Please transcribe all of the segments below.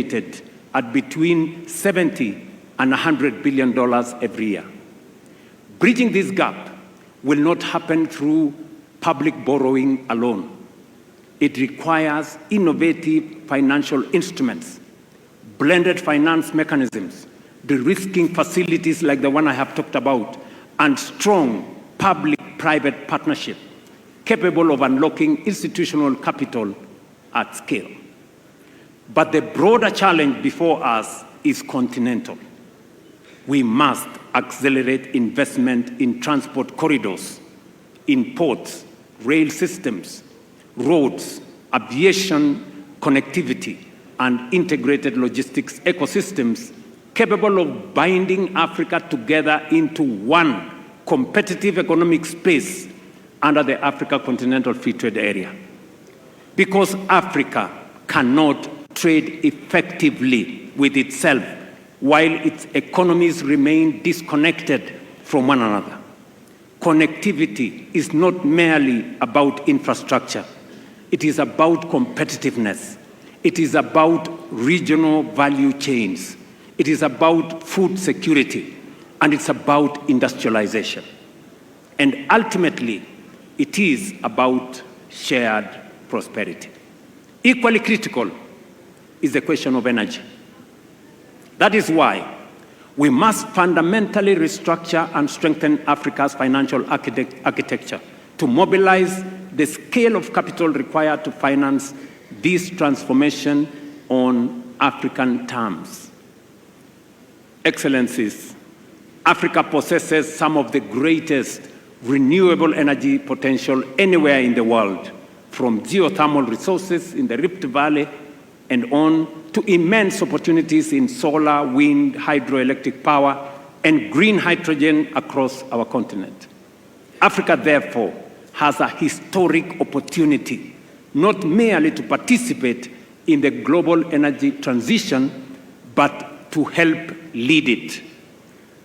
estimated at between $70 and $100 billion every year. Bridging this gap will not happen through public borrowing alone. It requires innovative financial instruments, blended finance mechanisms, de-risking facilities like the one I have talked about, and strong public-private partnership capable of unlocking institutional capital at scale. But the broader challenge before us is continental. We must accelerate investment in transport corridors, in ports, rail systems, roads, aviation connectivity, and integrated logistics ecosystems capable of binding Africa together into one competitive economic space under the Africa Continental Free Trade Area. Because Africa cannot trade effectively with itself while its economies remain disconnected from one another. Connectivity is not merely about infrastructure. It is about competitiveness. It is about regional value chains. It is about food security, and it's about industrialization. And ultimately, it is about shared prosperity. Equally critical is the question of energy. That is why we must fundamentally restructure and strengthen Africa's financial architecture to mobilize the scale of capital required to finance this transformation on African terms. Excellencies, Africa possesses some of the greatest renewable energy potential anywhere in the world, from geothermal resources in the Rift Valley and on to immense opportunities in solar, wind, hydroelectric power, and green hydrogen across our continent. Africa, therefore, has a historic opportunity, not merely to participate in the global energy transition, but to help lead it.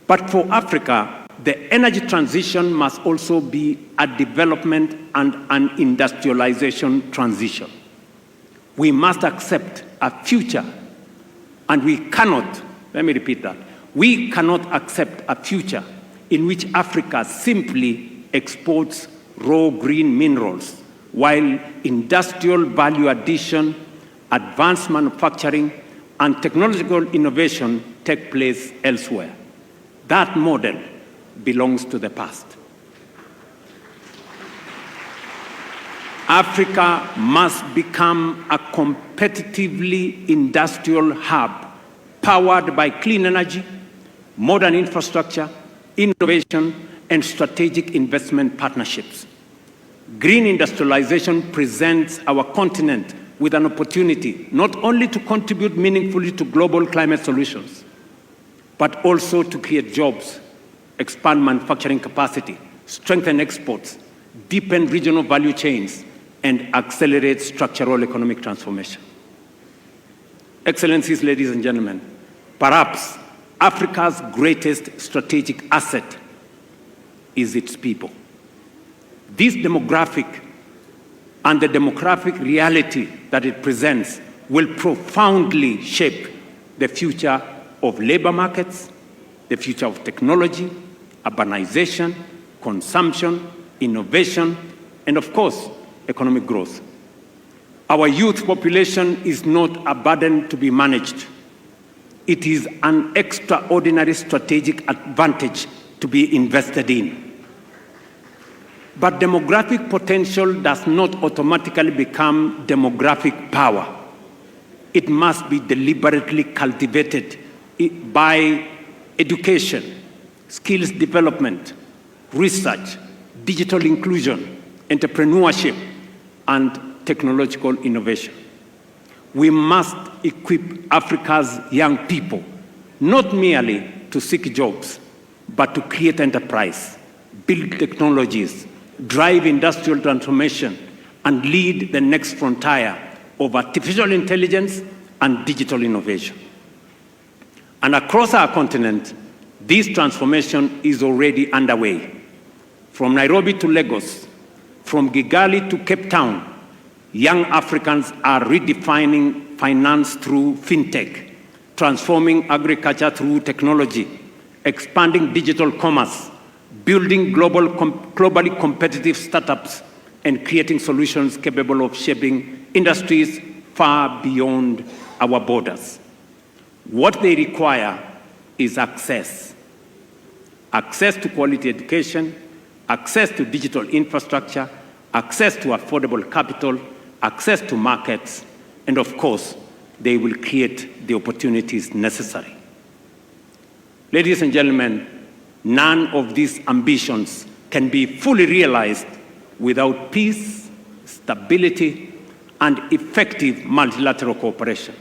But for Africa, the energy transition must also be a development and an industrialization transition. We must accept a future, and we cannot, let me repeat that, we cannot accept a future in which Africa simply exports raw green minerals, while industrial value addition, advanced manufacturing, and technological innovation take place elsewhere. That model belongs to the past. Africa must become a competitively industrial hub powered by clean energy, modern infrastructure, innovation, and strategic investment partnerships. Green industrialization presents our continent with an opportunity not only to contribute meaningfully to global climate solutions, but also to create jobs, expand manufacturing capacity, strengthen exports, deepen regional value chains, and accelerate structural economic transformation. Excellencies, ladies and gentlemen, perhaps Africa's greatest strategic asset is its people. This demographic and the demographic reality that it presents will profoundly shape the future of labor markets, the future of technology, urbanization, consumption, innovation, and of course, economic growth. Our youth population is not a burden to be managed. It is an extraordinary strategic advantage to be invested in. But demographic potential does not automatically become demographic power. It must be deliberately cultivated by education, skills development, research, digital inclusion, entrepreneurship, and technological innovation. We must equip Africa's young people, not merely to seek jobs, but to create enterprise, build technologies, drive industrial transformation, and lead the next frontier of artificial intelligence and digital innovation. And across our continent, this transformation is already underway. From Nairobi to Lagos, from Kigali to Cape Town, young Africans are redefining finance through fintech, transforming agriculture through technology, expanding digital commerce, building globally competitive startups, and creating solutions capable of shaping industries far beyond our borders. What they require is access. Access to quality education, access to digital infrastructure, access to affordable capital, access to markets, and of course, they will create the opportunities necessary. Ladies and gentlemen, none of these ambitions can be fully realized without peace, stability, and effective multilateral cooperation.